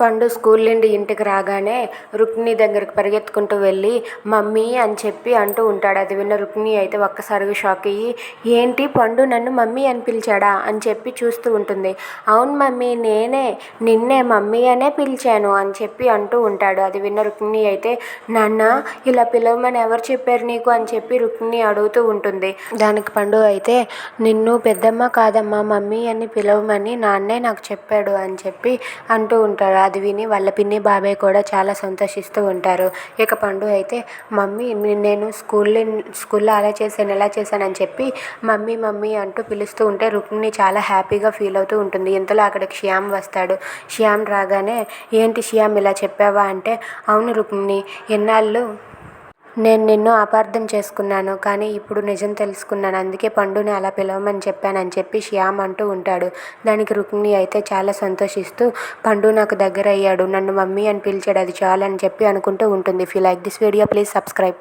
పండు స్కూల్ నుండి ఇంటికి రాగానే రుక్మిణి దగ్గరికి పరిగెత్తుకుంటూ వెళ్ళి మమ్మీ అని చెప్పి అంటూ ఉంటాడు. అది విన్న రుక్మిణి అయితే ఒక్కసారిగా షాక్ అయ్యి ఏంటి పండు నన్ను మమ్మీ అని పిలిచాడా అని చెప్పి చూస్తూ ఉంటుంది. అవును మమ్మీ నేనే నిన్నే మమ్మీ అనే పిలిచాను అని చెప్పి అంటూ ఉంటాడు. అది విన్న రుక్మిణి అయితే నాన్న ఇలా పిలవమని ఎవరు చెప్పారు నీకు అని చెప్పి రుక్మిణి అడుగుతూ ఉంటుంది. దానికి పండు అయితే నిన్ను పెద్దమ్మ కాదమ్మా మమ్మీ అని పిలవమని నాన్నే నాకు చెప్పాడు అని చెప్పి అంటూ ఉంటాడు. అది విని వాళ్ళ పిన్ని బాబాయ్ కూడా చాలా సంతోషిస్తూ ఉంటారు. ఇక పండు అయితే మమ్మీ నేను స్కూల్లో అలా చేశాను ఇలా చేశాను అని చెప్పి మమ్మీ మమ్మీ అంటూ పిలుస్తూ ఉంటే రుక్మిణి చాలా హ్యాపీగా ఫీల్ అవుతూ ఉంటుంది. ఇంతలో అక్కడికి శ్యామ్ వస్తాడు. శ్యామ్ రాగానే ఏంటి శ్యామ్ ఇలా చెప్పావా అంటే అవును రుక్మిణి ఎన్నాళ్ళు నేను నిన్ను అపార్థం చేసుకున్నాను కానీ ఇప్పుడు నిజం తెలుసుకున్నాను అందుకే పండుని అలా పిలవమని చెప్పానని చెప్పి శ్యామ్ అంటూ ఉంటాడు. దానికి రుక్మిణి అయితే చాలా సంతోషిస్తూ పండు నాకు దగ్గర అయ్యాడు నన్ను మమ్మీ అని పిలిచాడు అది చాలు అని చెప్పి అనుకుంటూ ఉంటుంది. If you like this video please subscribe.